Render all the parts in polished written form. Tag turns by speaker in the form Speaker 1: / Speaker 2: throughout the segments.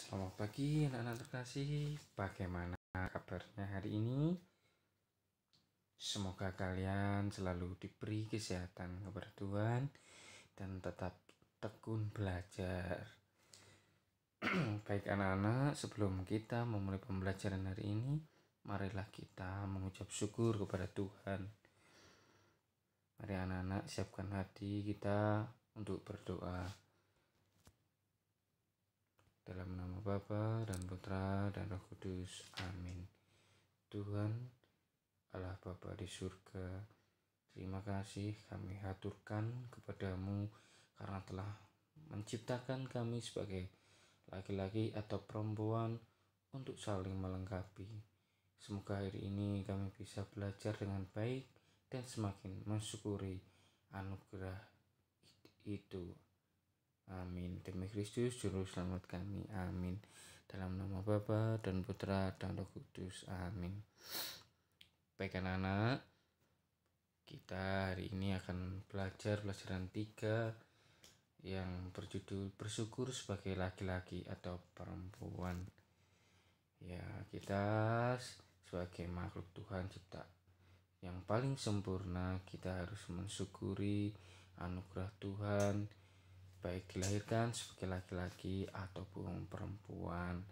Speaker 1: Selamat pagi anak-anak terkasih, bagaimana kabarnya hari ini? Semoga kalian selalu diberi kesehatan kepada Tuhan dan tetap tekun belajar. Baik anak-anak, sebelum kita memulai pembelajaran hari ini, marilah kita mengucap syukur kepada Tuhan. Mari anak-anak siapkan hati kita untuk berdoa. Dalam nama Bapa dan Putra dan Roh Kudus. Amin. Tuhan Allah Bapa di surga, terima kasih kami haturkan kepadamu karena telah menciptakan kami sebagai laki-laki atau perempuan untuk saling melengkapi. Semoga hari ini kami bisa belajar dengan baik dan semakin mensyukuri anugerah itu. Amin. Demi Kristus Juru Selamat kami. Amin. Dalam nama Bapa dan Putra dan Roh Kudus. Amin. Baik anak-anak, kita hari ini akan belajar pelajaran 3 yang berjudul bersyukur sebagai laki-laki atau perempuan. Ya, kita sebagai makhluk Tuhan cipta yang paling sempurna, kita harus mensyukuri anugerah Tuhan, baik dilahirkan sebagai laki-laki ataupun perempuan,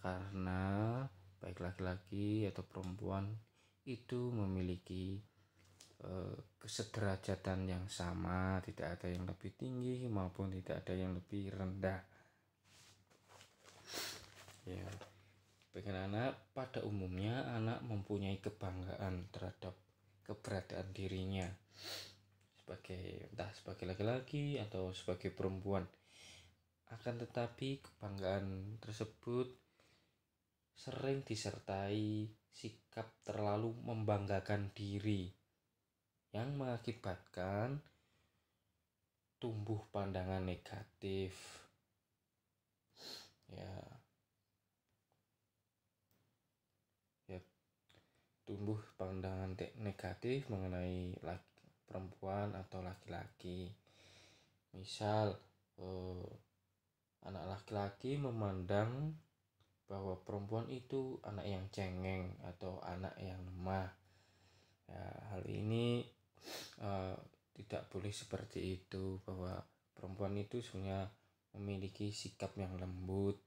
Speaker 1: karena baik laki-laki atau perempuan itu memiliki kesederajatan yang sama, tidak ada yang lebih tinggi maupun tidak ada yang lebih rendah. Ya, bagi anak, pada umumnya anak mempunyai kebanggaan terhadap keberadaan dirinya sebagai laki-laki atau sebagai perempuan. Akan tetapi kebanggaan tersebut sering disertai sikap terlalu membanggakan diri yang mengakibatkan tumbuh pandangan negatif. Tumbuh pandangan negatif mengenai perempuan atau laki-laki. Misal anak laki-laki memandang bahwa perempuan itu anak yang cengeng atau anak yang lemah. Ya, hal ini tidak boleh seperti itu, bahwa perempuan itu sebenarnya memiliki sikap yang lembut,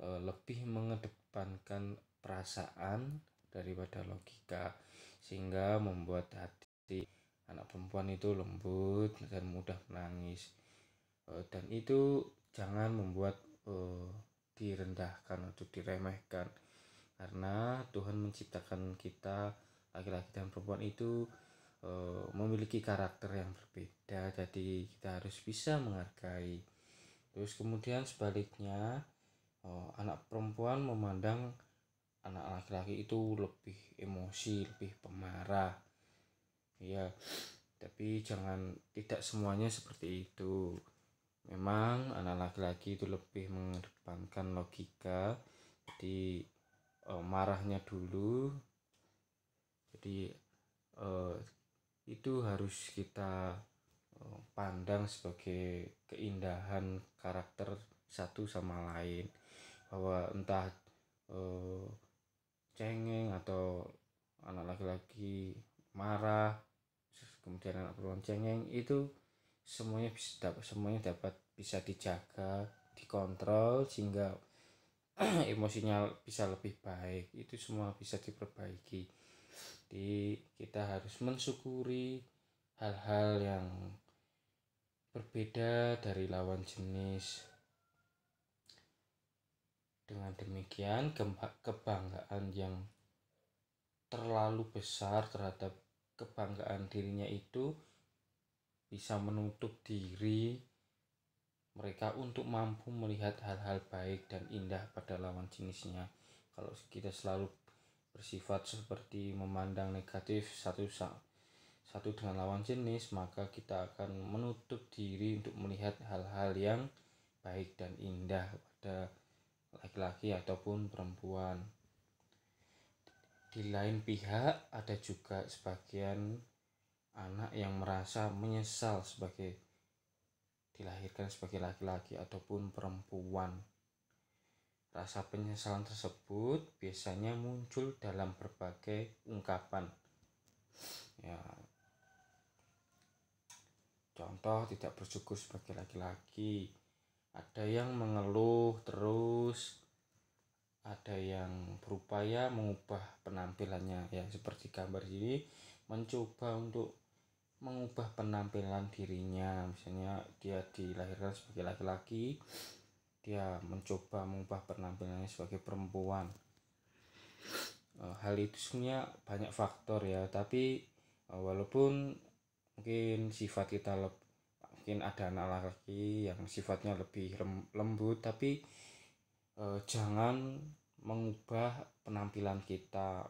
Speaker 1: lebih mengedepankan perasaan daripada logika, sehingga membuat hati anak perempuan itu lembut dan mudah menangis. Dan itu jangan membuat direndahkan atau diremehkan, karena Tuhan menciptakan kita laki-laki dan perempuan itu memiliki karakter yang berbeda, jadi kita harus bisa menghargai. Terus kemudian sebaliknya, anak perempuan memandang anak laki-laki itu lebih emosi, lebih pemarah. Ya, tapi tidak semuanya seperti itu. Memang anak laki-laki itu lebih mengedepankan logika, jadi marahnya dulu. Jadi itu harus kita pandang sebagai keindahan karakter satu sama lain, bahwa entah cengeng atau anak laki-laki marah, kemudian anak perempuan cengeng, itu semuanya dapat bisa dijaga, dikontrol, sehingga emosinya bisa lebih baik. Itu semua bisa diperbaiki. Jadi kita harus mensyukuri hal-hal yang berbeda dari lawan jenis. Dengan demikian, kebanggaan yang terlalu besar terhadap kebanggaan dirinya itu bisa menutup diri mereka untuk mampu melihat hal-hal baik dan indah pada lawan jenisnya. Kalau kita selalu bersifat seperti memandang negatif satu dengan lawan jenis, maka kita akan menutup diri untuk melihat hal-hal yang baik dan indah pada laki-laki ataupun perempuan. Di lain pihak, ada juga sebagian anak yang merasa menyesal dilahirkan sebagai laki-laki ataupun perempuan. Rasa penyesalan tersebut biasanya muncul dalam berbagai ungkapan. Ya, contoh tidak bersyukur sebagai laki-laki. Ada yang mengeluh terus, ada yang berupaya mengubah penampilannya. Ya, seperti gambar ini mencoba untuk mengubah penampilan dirinya. Misalnya dia dilahirkan sebagai laki-laki, dia mencoba mengubah penampilannya sebagai perempuan. Hal itu sebenarnya banyak faktor ya, tapi walaupun mungkin sifat kita mungkin ada anak laki yang sifatnya lebih lembut, tapi jangan mengubah penampilan kita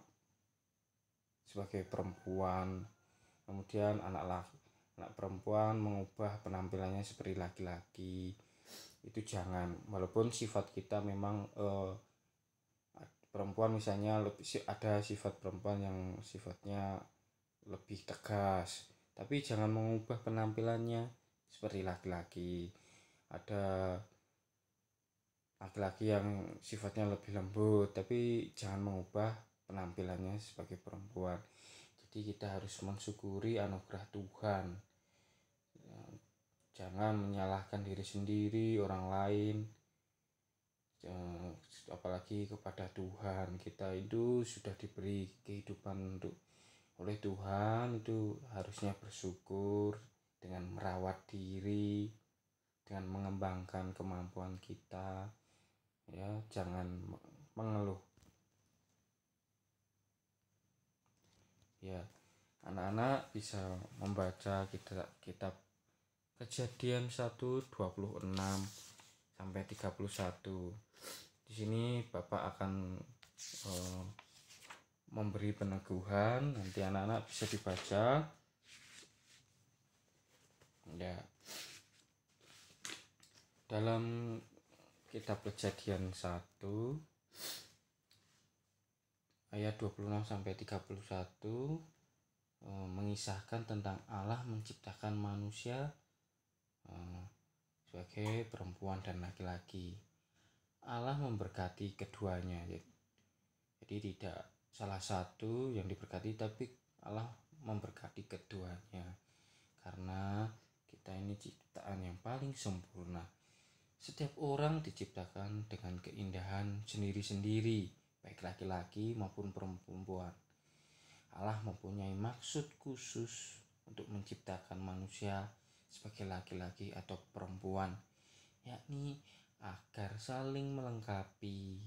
Speaker 1: sebagai perempuan. Kemudian anak perempuan mengubah penampilannya seperti laki-laki, itu jangan. Walaupun sifat kita memang perempuan misalnya ada sifat perempuan yang sifatnya lebih tegas, tapi jangan mengubah penampilannya seperti laki-laki. Ada laki-laki yang sifatnya lebih lembut, tapi jangan mengubah penampilannya sebagai perempuan. Jadi kita harus mensyukuri anugerah Tuhan. Jangan menyalahkan diri sendiri, orang lain, apalagi kepada Tuhan. Kita itu sudah diberi kehidupan oleh Tuhan, itu harusnya bersyukur dengan merawat diri, dengan mengembangkan kemampuan kita. Ya, jangan mengeluh. Ya, anak-anak bisa membaca kitab Kejadian 1:26 sampai 31. Di sini Bapak akan memberi peneguhan, nanti anak-anak bisa dibaca. Ya. Dalam kitab Kejadian 1 ayat 26 sampai 31 mengisahkan tentang Allah menciptakan manusia sebagai perempuan dan laki-laki. Allah memberkati keduanya. Jadi tidak salah satu yang diberkati, tapi Allah memberkati keduanya. Karena kita ini ciptaan yang paling sempurna. Setiap orang diciptakan dengan keindahan sendiri-sendiri, baik laki-laki maupun perempuan. Allah mempunyai maksud khusus untuk menciptakan manusia sebagai laki-laki atau perempuan, yakni agar saling melengkapi,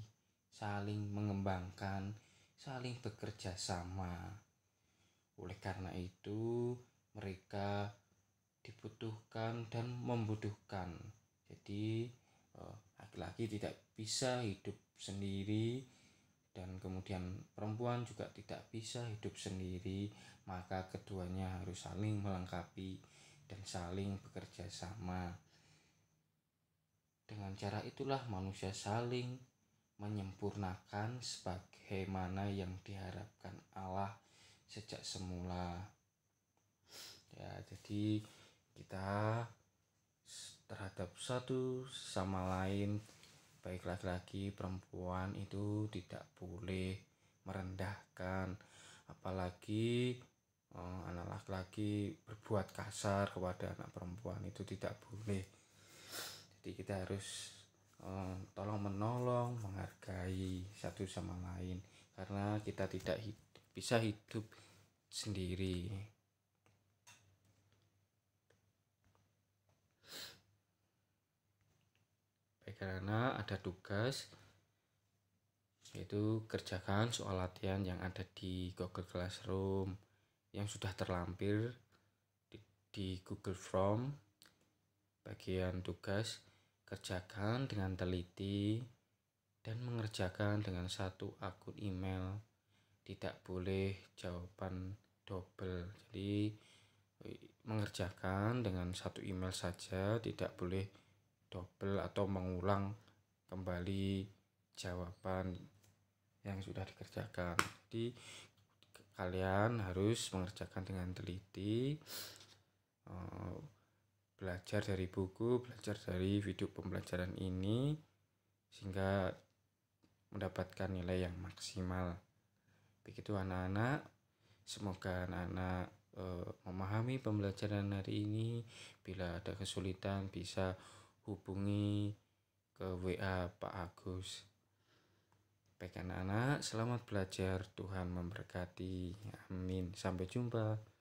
Speaker 1: saling mengembangkan, saling bekerja sama. Oleh karena itu, mereka dibutuhkan dan membutuhkan. Jadi laki-laki tidak bisa hidup sendiri, dan kemudian perempuan juga tidak bisa hidup sendiri, maka keduanya harus saling melengkapi dan saling bekerja sama. Dengan cara itulah manusia saling menyempurnakan sebagaimana yang diharapkan Allah sejak semula. Ya, jadi kita terhadap satu sama lain, baik laki-laki perempuan, itu tidak boleh merendahkan, apalagi anak laki-laki berbuat kasar kepada anak perempuan, itu tidak boleh. Jadi kita harus tolong menolong, menghargai satu sama lain, karena kita tidak bisa hidup sendiri. Karena ada tugas, yaitu kerjakan soal latihan yang ada di Google Classroom yang sudah terlampir di Google Form. Bagian tugas, kerjakan dengan teliti dan mengerjakan dengan satu akun email. Tidak boleh jawaban double. Jadi mengerjakan dengan satu email saja, tidak boleh double atau mengulang kembali jawaban yang sudah dikerjakan. Jadi kalian harus mengerjakan dengan teliti, belajar dari buku, belajar dari video pembelajaran ini, sehingga mendapatkan nilai yang maksimal. Begitu anak-anak, semoga anak-anak memahami pembelajaran hari ini. Bila ada kesulitan bisa hubungi ke WA Pak Agus. Baik anak-anak, selamat belajar. Tuhan memberkati. Amin. Sampai jumpa.